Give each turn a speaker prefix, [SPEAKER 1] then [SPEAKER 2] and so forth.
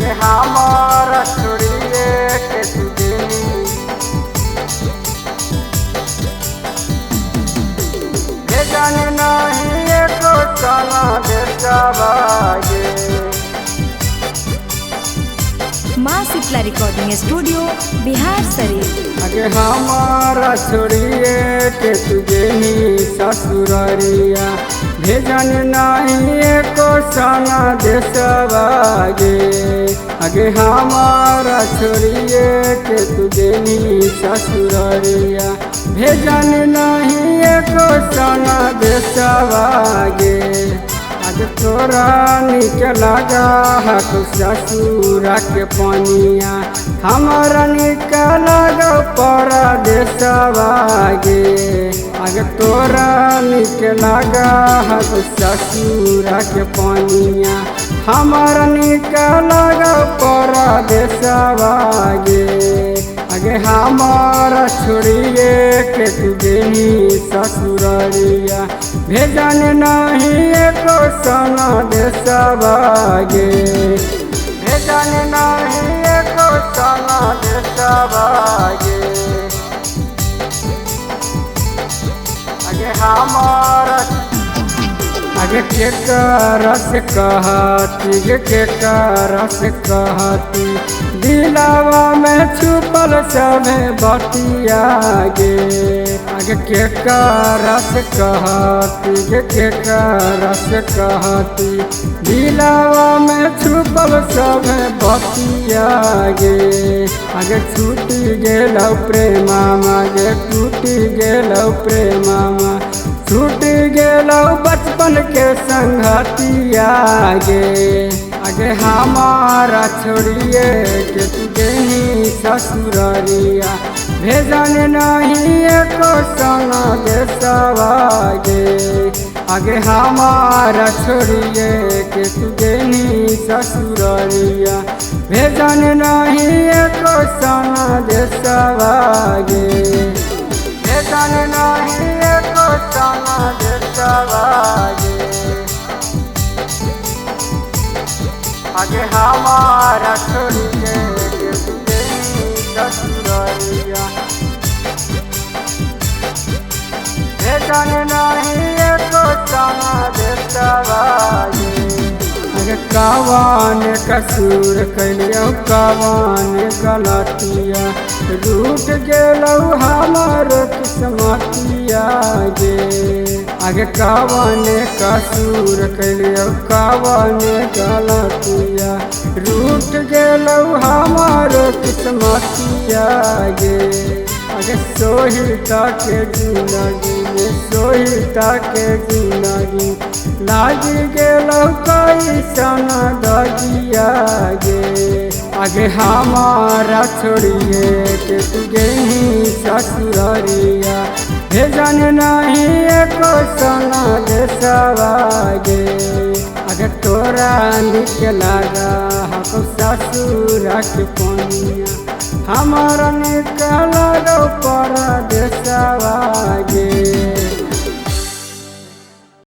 [SPEAKER 1] आगे हमारा छोड़िए के तुझे भेजन नहीं एको सना देशवागे।
[SPEAKER 2] माँ शीतला रिकॉर्डिंग स्टूडियो बिहार शरीफ।
[SPEAKER 1] आगे हमारा छोड़िए के तुझे ही ससुररिया भेजन नहीं एको सना देशवागे। आगे हमारा छोड़िए के तुझे ही ससुररिया भेजन नहीं एको सना देशवागे। आज तोरा निक लगा हक ससुरा के पनिया हमारा निक लगा परदेशवागे। आज तोरा निक लगा हक ससुरा के पनिया हमारा निक लगा परदेशवागे। आगे हमारा छोड़िए के तुझे ही ससुररिया भेजन नहीं एको सना देशवागे। भेजन नहीं एको सना देशवागे। आगे हमारा आगे के करस कहती के करस कहती दिलावा में छुपल सब बतियागे। आगे के करस कहती के करस कहती दिलावा में छुपल सब बतियागे। आगे छूटी गेलौ प्रेमा आगे टूटी गेलौ प्रेमा छूट गेलौ बचपन के संगतिया गे। आगे हमारा छोड़िए के तुझे ही ससुररिया भेजन नहीं एको सना देशवागे। आगे हमारा छोड़िए के तुझे ही ससुररिया भेजन नहीं एको सना देशवागे। भेजन नहीं एको सना देशवागे। आगे हमारा छोड़िए के तुझे ही ससुररिया भेजन नहीं एको सना देशवागे। आगे कवन कसूर कैलियौ कवन गलतिया रूठ गेलौ हमार किस्मतिया गे। आगे कवन कसूर कैलियौ कवन गलतिया रूठ गेलौ हमार किस्मतिया गे। आगे सोहिता के जिंदगी में सोहिता के जिंदगी लागी गेलौ कैसन दगिया गे। आगे हमारा छोड़िए के तुझे ही ससुररिया भेजन नहीं एको सना देशवागे। आगे तोरा निक लगा हक ससुरा के पनिया हमारा निक लगा परदेशवागे।